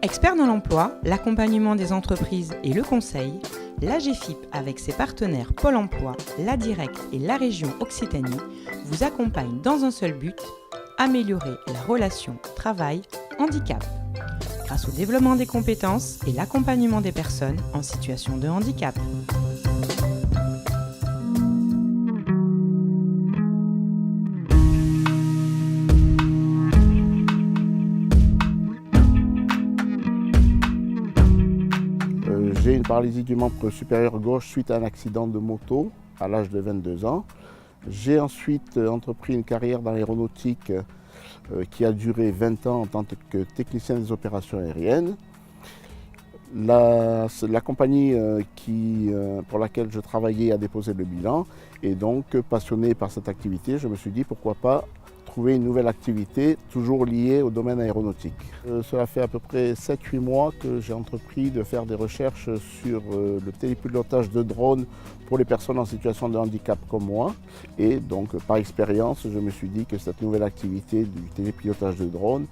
Expert dans l'emploi, l'accompagnement des entreprises et le conseil, l'AGEFIP avec ses partenaires Pôle emploi, la Directe et la région Occitanie vous accompagne dans un seul but, améliorer la relation travail-handicap grâce au développement des compétences et l'accompagnement des personnes en situation de handicap. J'ai une paralysie du membre supérieur gauche suite à un accident de moto à l'âge de 22 ans. J'ai ensuite entrepris une carrière dans l'aéronautique qui a duré 20 ans en tant que technicien des opérations aériennes. La compagnie pour laquelle je travaillais a déposé le bilan et donc passionné par cette activité, je me suis dit pourquoi pas trouver une nouvelle activité toujours liée au domaine aéronautique. Cela fait à peu près 7-8 mois que j'ai entrepris de faire des recherches sur le télépilotage de drones pour les personnes en situation de handicap comme moi. Et donc par expérience, je me suis dit que cette nouvelle activité du télépilotage de drones,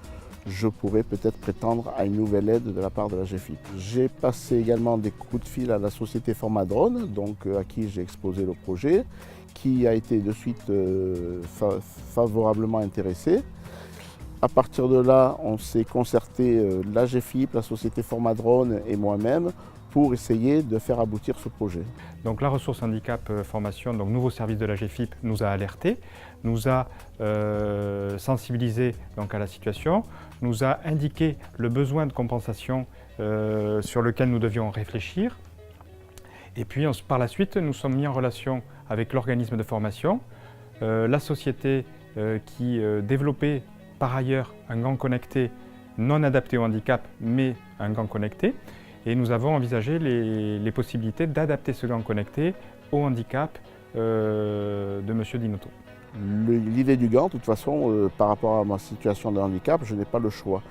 je pourrais peut-être prétendre à une nouvelle aide de la part de la GFIP. J'ai passé également des coups de fil à la société Formadrone, donc à qui j'ai exposé le projet, qui a été de suite favorablement intéressé. À partir de là, on s'est concerté, la GFIP, la société Formadrone et moi-même, pour essayer de faire aboutir ce projet. Donc la ressource handicap formation, donc nouveau service de la GFIP, nous a alertés, nous a sensibilisés donc, à la situation, nous a indiqué le besoin de compensation sur lequel nous devions réfléchir. Et puis par la suite, nous sommes mis en relation avec l'organisme de formation, la société qui développait par ailleurs un gant connecté non adapté au handicap, mais un gant connecté. Et nous avons envisagé les possibilités d'adapter ce gant connecté au handicap de M. Dinotto. L'idée du gant, de toute façon, par rapport à ma situation de handicap, je n'ai pas le choix.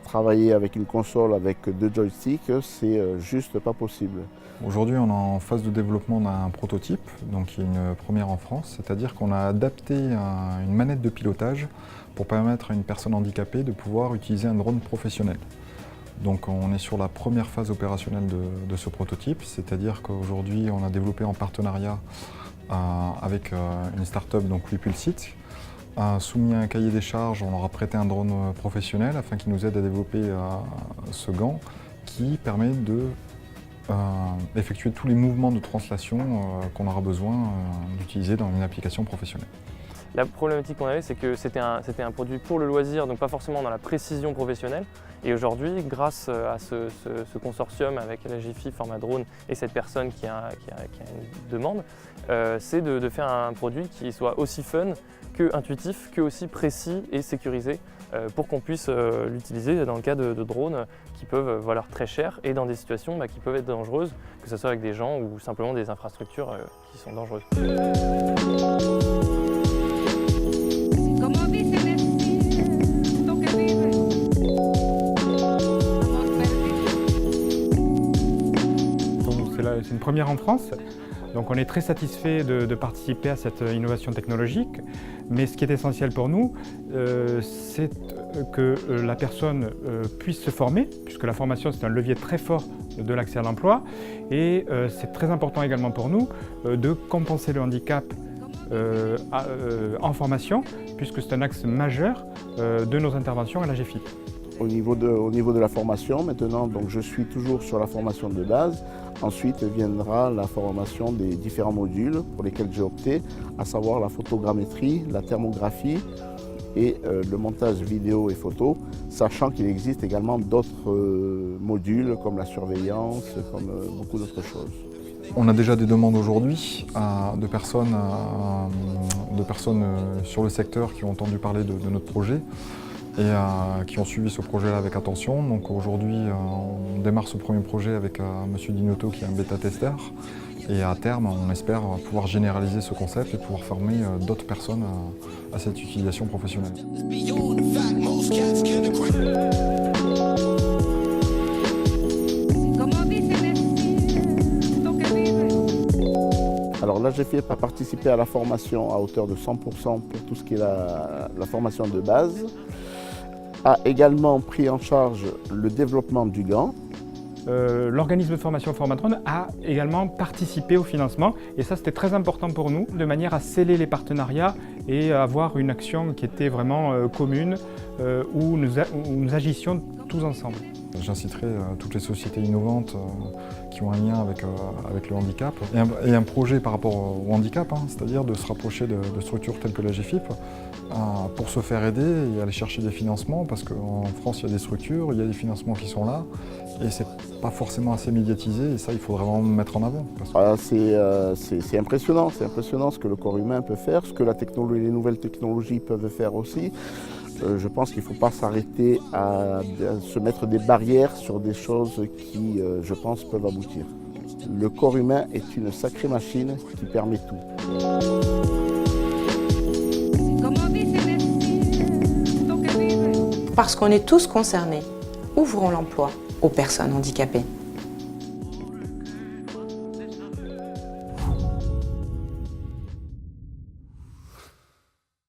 Travailler avec une console avec 2 joysticks, c'est juste pas possible. Aujourd'hui, on est en phase de développement d'un prototype, donc une première en France, c'est-à-dire qu'on a adapté une manette de pilotage pour permettre à une personne handicapée de pouvoir utiliser un drone professionnel. Donc on est sur la première phase opérationnelle de ce prototype, c'est-à-dire qu'aujourd'hui on a développé en partenariat avec une start-up, donc Wipulsit, soumis à un cahier des charges, on leur a prêté un drone professionnel afin qu'il nous aide à développer ce gant qui permet de effectuer tous les mouvements de translation qu'on aura besoin d'utiliser dans une application professionnelle. La problématique qu'on avait, c'est que c'était un produit pour le loisir, donc pas forcément dans la précision professionnelle. Et aujourd'hui, grâce à ce consortium avec la GFIP, Formadrone et cette personne qui a une demande, c'est de faire un produit qui soit aussi fun que intuitif, que aussi précis et sécurisé pour qu'on puisse l'utiliser dans le cas de drones qui peuvent valoir très cher et dans des situations qui peuvent être dangereuses, que ce soit avec des gens ou simplement des infrastructures qui sont dangereuses. C'est une première en France, donc on est très satisfait de participer à cette innovation technologique, mais ce qui est essentiel pour nous, c'est que la personne puisse se former, puisque la formation c'est un levier très fort de l'accès à l'emploi, et c'est très important également pour nous de compenser le handicap en formation, puisque c'est un axe majeur de nos interventions à la GFIP. Au niveau de la formation, maintenant, donc, je suis toujours sur la formation de base. Ensuite viendra la formation des différents modules pour lesquels j'ai opté, à savoir la photogrammétrie, la thermographie et le montage vidéo et photo, sachant qu'il existe également d'autres modules comme la surveillance, comme beaucoup d'autres choses. On a déjà des demandes aujourd'hui de personnes sur le secteur qui ont entendu parler de notre projet et qui ont suivi ce projet-là avec attention. Donc aujourd'hui, on démarre ce premier projet avec M. Dinotto qui est un bêta-testeur. Et à terme, on espère pouvoir généraliser ce concept et pouvoir former d'autres personnes à cette utilisation professionnelle. Alors la GFIP a participé à la formation à hauteur de 100% pour tout ce qui est la formation de base. a également pris en charge le développement du gant. L'organisme de formation Formadrone a également participé au financement et ça c'était très important pour nous, de manière à sceller les partenariats et avoir une action qui était vraiment commune, où nous agissions tous ensemble. J'inciterai toutes les sociétés innovantes qui ont un lien avec le handicap et un projet par rapport au handicap, c'est-à-dire de se rapprocher de structures telles que la GFIP pour se faire aider et aller chercher des financements, parce qu'en France il y a des structures, il y a des financements qui sont là et c'est pas forcément assez médiatisé et ça il faudrait vraiment mettre en avant. C'est impressionnant ce que le corps humain peut faire, ce que les nouvelles technologies peuvent faire aussi. Je pense qu'il ne faut pas s'arrêter à se mettre des barrières sur des choses qui, je pense, peuvent aboutir. Le corps humain est une sacrée machine qui permet tout. Parce qu'on est tous concernés, ouvrons l'emploi aux personnes handicapées.